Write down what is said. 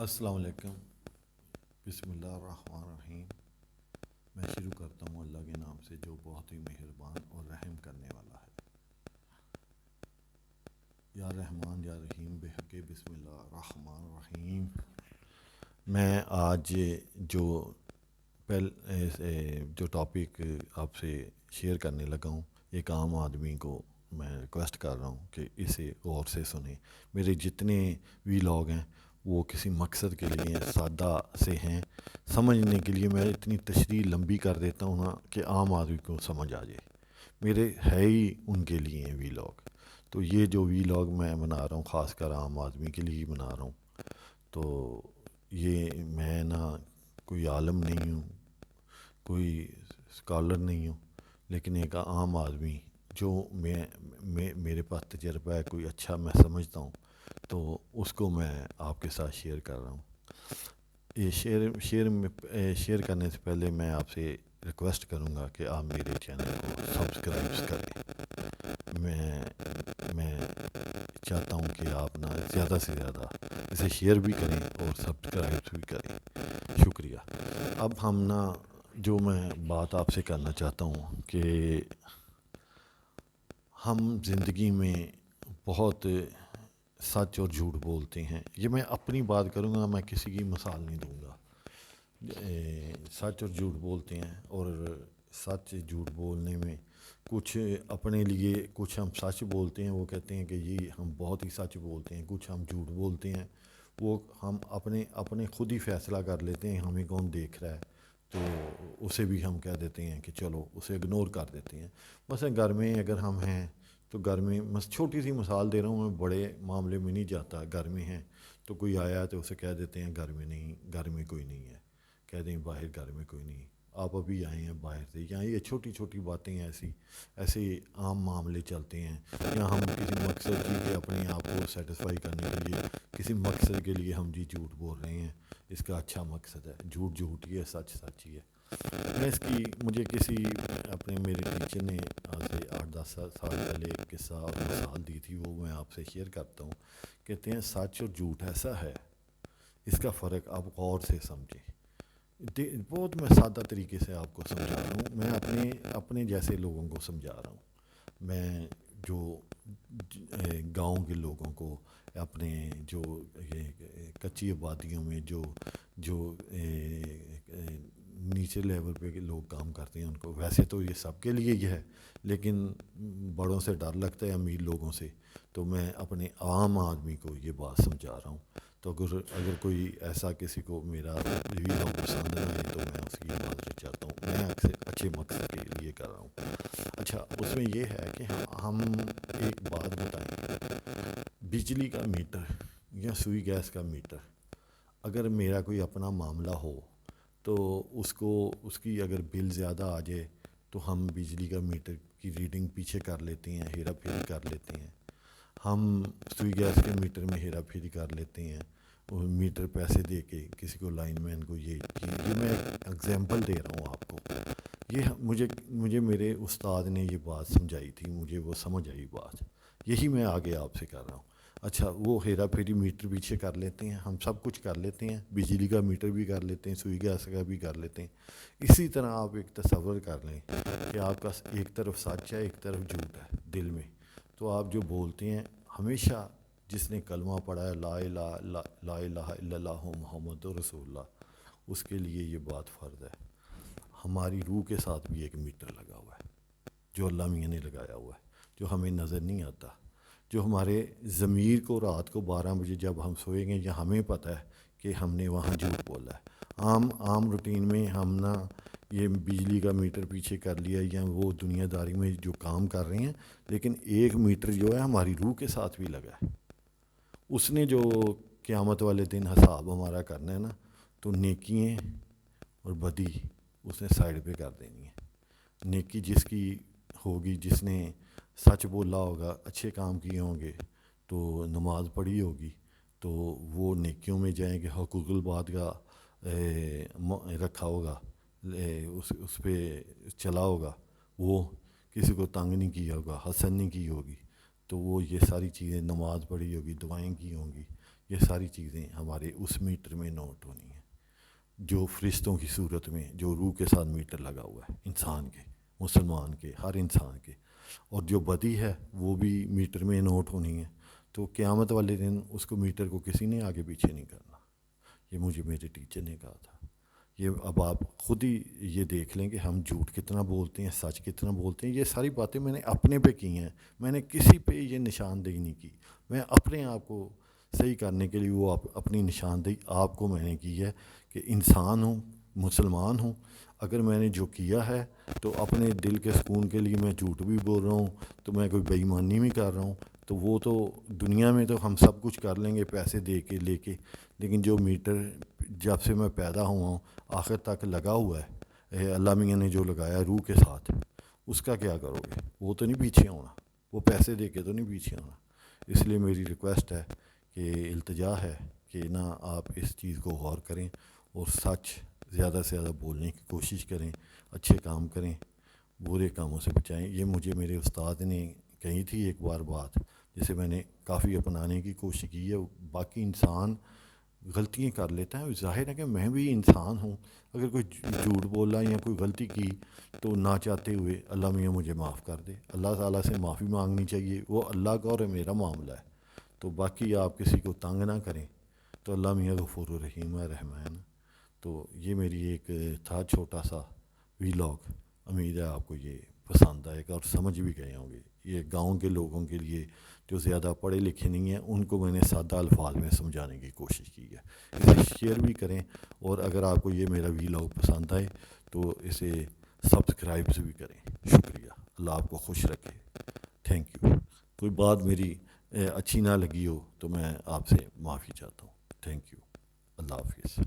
السلام علیکم۔ بسم اللہ الرحمن الرحیم۔ میں شروع کرتا ہوں اللہ کے نام سے جو بہت ہی مہربان اور رحم کرنے والا ہے۔ یا رحمان یا رحیم بحق بسم اللہ الرحمن الرحیم۔ میں آج جو ٹاپک آپ سے شیئر کرنے لگا ہوں، ایک عام آدمی کو میں ریکویسٹ کر رہا ہوں کہ اسے غور سے سنیں۔ میرے جتنے ویلاگ ہیں وہ کسی مقصد کے لیے سادہ سے ہیں، سمجھنے کے لیے میں اتنی تشریح لمبی کر دیتا ہوں نا کہ عام آدمی کو سمجھ آ جائے۔ میرے ہے ہی ان کے لیے ہیں ویلاگ، تو یہ جو ویلاگ میں بنا رہا ہوں خاص کر عام آدمی کے لیے ہی بنا رہا ہوں۔ تو یہ میں نہ کوئی عالم نہیں ہوں، کوئی اسکالر نہیں ہوں، لیکن ایک عام آدمی جو میرے پاس تجربہ ہے، کوئی اچھا میں سمجھتا ہوں تو اس کو میں آپ کے ساتھ شیئر کر رہا ہوں۔ یہ شیئر کرنے سے پہلے میں آپ سے ریکویسٹ کروں گا کہ آپ میرے چینل کو سبسکرائب کریں۔ میں چاہتا ہوں کہ آپ نا زیادہ سے زیادہ اسے شیئر بھی کریں اور سبسکرائب بھی کریں۔ شکریہ۔ اب ہم نا جو میں بات آپ سے کرنا چاہتا ہوں کہ ہم زندگی میں بہت سچ اور جھوٹ بولتے ہیں۔ یہ میں اپنی بات کروں گا، میں کسی کی مثال نہیں دوں گا۔ سچ اور جھوٹ بولتے ہیں، اور سچ جھوٹ بولنے میں کچھ اپنے لیے کچھ ہم سچ بولتے ہیں، وہ کہتے ہیں کہ یہ ہم بہت ہی سچ بولتے ہیں۔ کچھ ہم جھوٹ بولتے ہیں، وہ ہم اپنے خود ہی فیصلہ کر لیتے ہیں ہمیں کون دیکھ رہا ہے، تو اسے بھی ہم کہہ دیتے ہیں کہ چلو اسے اگنور کر دیتے ہیں۔ مثلا گھر میں اگر ہم ہیں تو گھر میں چھوٹی سی مثال دے رہا ہوں، میں بڑے معاملے میں نہیں جاتا۔ گھر میں ہیں تو کوئی آیا تو اسے کہہ دیتے ہیں گھر میں نہیں، گھر میں کوئی نہیں ہے، کہہ دیں باہر گھر میں کوئی نہیں، آپ ابھی آئے ہیں باہر سے۔ یا یہ چھوٹی چھوٹی باتیں ایسے عام معاملے چلتے ہیں، یا ہم کسی مقصد کے لیے اپنے آپ کو سیٹسفائی کرنے کے لیے کسی مقصد کے لیے ہم جھوٹ بول رہے ہیں، اس کا اچھا مقصد ہے۔ جھوٹ جھوٹ ہی ہے، سچ سچ ہی ہے۔ مجھے میرے ٹیچر نے آج سے 8-10 سال پہلے ایک قصہ اور مثال دی تھی، وہ میں آپ سے شیئر کرتا ہوں۔ کہتے ہیں سچ اور جھوٹ ایسا ہے، اس کا فرق آپ غور سے سمجھیں۔ بہت میں سادہ طریقے سے آپ کو سمجھا رہا ہوں، میں اپنے جیسے لوگوں کو سمجھا رہا ہوں۔ میں جو گاؤں کے لوگوں کو، اپنے جو یہ کچی آبادیوں میں جو نیچے لیول پہ لوگ کام کرتے ہیں ان کو، ویسے تو یہ سب کے لیے یہ ہے، لیکن بڑوں سے ڈر لگتا ہے، امیر لوگوں سے، تو میں اپنے عام آدمی کو یہ بات سمجھا رہا ہوں۔ تو اگر کوئی ایسا کسی کو میرا ویڈیو پسند نہ آئے تو میں اس کی معذرت چاہتا ہوں، میں اچھے مقصد کے لیے کر رہا ہوں۔ اچھا، اس میں یہ ہے کہ ہم ایک بات بتائیں، بجلی کا میٹر یا سوئی گیس کا میٹر، اگر میرا کوئی اپنا معاملہ ہو تو اس کی اگر بل زیادہ آ جائے تو ہم بجلی کا میٹر کی ریڈنگ پیچھے کر لیتے ہیں، ہیرا پھیری کر لیتے ہیں۔ ہم سوئی گیس کے میٹر میں ہیرا پھیری کر لیتے ہیں، اور میٹر پیسے دے کے کسی کو لائن مین کو یہ میں اگزامپل دے رہا ہوں آپ کو۔ یہ مجھے میرے استاد نے یہ بات سمجھائی تھی، مجھے وہ سمجھ آئی بات، یہی میں آگے آپ سے کر رہا ہوں۔ اچھا، وہ ہیرا پھیری میٹر پیچھے کر لیتے ہیں، ہم سب کچھ کر لیتے ہیں، بجلی کا میٹر بھی کر لیتے ہیں، سوئی گیس کا بھی کر لیتے ہیں۔ اسی طرح آپ ایک تصور کر لیں کہ آپ کا ایک طرف سچ ہے، ایک طرف جھوٹ ہے دل میں، تو آپ جو بولتے ہیں، ہمیشہ جس نے کلمہ پڑھا ہے لا الہ الا اللہ محمد رسول اللہ، اس کے لیے یہ بات فرض ہے۔ ہماری روح کے ساتھ بھی ایک میٹر لگا ہوا ہے جو اللہ میاں نے لگایا ہوا ہے، جو ہمیں نظر نہیں آتا، جو ہمارے ضمیر کو رات کو 12 بجے جب ہم سوئیں گے، یا ہمیں پتہ ہے کہ ہم نے وہاں جھوٹ بولا ہے۔ عام روٹین میں ہم نا یہ بجلی کا میٹر پیچھے کر لیا، یا وہ دنیا داری میں جو کام کر رہے ہیں، لیکن ایک میٹر جو ہے ہماری روح کے ساتھ بھی لگا ہے۔ اس نے جو قیامت والے دن حساب ہمارا کرنا ہے نا، تو نیکیاں اور بدی اس نے سائڈ پہ کر دینی ہے۔ نیکی جس کی ہوگی، جس نے سچ بولا ہوگا، اچھے کام کیے ہوں گے، تو نماز پڑھی ہوگی، تو وہ نیکیوں میں جائیں گے۔ حقوق الباد کا رکھا ہوگا، اس پہ چلا ہوگا، وہ کسی کو تنگ نہیں کیا ہوگا، حسد نہیں کی ہوگی، تو وہ یہ ساری چیزیں، نماز پڑھی ہوگی، دعائیں کی ہوں گی، یہ ساری چیزیں ہمارے اس میٹر میں نوٹ ہونی ہیں، جو فرشتوں کی صورت میں جو روح کے ساتھ میٹر لگا ہوا ہے انسان کے، مسلمان کے، ہر انسان کے، اور جو بدی ہے وہ بھی میٹر میں نوٹ ہونی ہے۔ تو قیامت والے دن اس کو میٹر کو کسی نے آگے پیچھے نہیں کرنا، یہ مجھے میرے ٹیچر نے کہا تھا۔ یہ اب آپ خود ہی یہ دیکھ لیں کہ ہم جھوٹ کتنا بولتے ہیں، سچ کتنا بولتے ہیں۔ یہ ساری باتیں میں نے اپنے پہ کی ہیں، میں نے کسی پہ یہ نشاندہی نہیں کی، میں اپنے آپ کو صحیح کرنے کے لیے وہ اپنی نشاندہی آپ کو میں نے کی ہے کہ انسان ہوں، مسلمان ہوں، اگر میں نے جو کیا ہے تو اپنے دل کے سکون کے لیے میں جھوٹ بھی بول رہا ہوں تو میں کوئی بے ایمانی بھی کر رہا ہوں، تو وہ تو دنیا میں تو ہم سب کچھ کر لیں گے پیسے دے کے لے کے، لیکن جو میٹر جب سے میں پیدا ہوا ہوں آخر تک لگا ہوا ہے، اللہ میاں نے جو لگایا روح کے ساتھ، اس کا کیا کرو گے؟ وہ تو نہیں پیچھے ہونا، وہ پیسے دے کے تو نہیں پیچھے ہونا۔ اس لیے میری ریکویسٹ ہے کہ التجا ہے کہ نہ آپ اس چیز کو غور کریں اور سچ زیادہ سے زیادہ بولنے کی کوشش کریں، اچھے کام کریں، برے کاموں سے بچائیں۔ یہ مجھے میرے استاد نے کہی تھی ایک بار بات، جسے میں نے کافی اپنانے کی کوشش کی ہے۔ باقی انسان غلطیاں کر لیتا ہے، ظاہر ہے کہ میں بھی انسان ہوں، اگر کوئی جھوٹ بولا یا کوئی غلطی کی تو نہ چاہتے ہوئے اللہ میاں مجھے معاف کر دے، اللہ تعالیٰ سے معافی مانگنی چاہیے، وہ اللہ کا اور میرا معاملہ ہے۔ تو باقی آپ کسی کو تنگ نہ کریں، تو اللہ میاں غفور الرحیم ہے، رحمان۔ تو یہ میری ایک تھا چھوٹا سا ویلاگ، امید ہے آپ کو یہ پسند آئے گا اور سمجھ بھی گئے ہوں گے۔ یہ گاؤں کے لوگوں کے لیے جو زیادہ پڑھے لکھے نہیں ہیں ان کو میں نے سادہ الفاظ میں سمجھانے کی کوشش کی ہے۔ اسے شیئر بھی کریں، اور اگر آپ کو یہ میرا ویلاگ پسند آئے تو اسے سبسکرائب بھی کریں۔ شکریہ، اللہ آپ کو خوش رکھے، تھینک یو۔ کوئی بات میری اچھی نہ لگی ہو تو میں آپ سے معافی چاہتا ہوں، تھینک یو، اللہ حافظ۔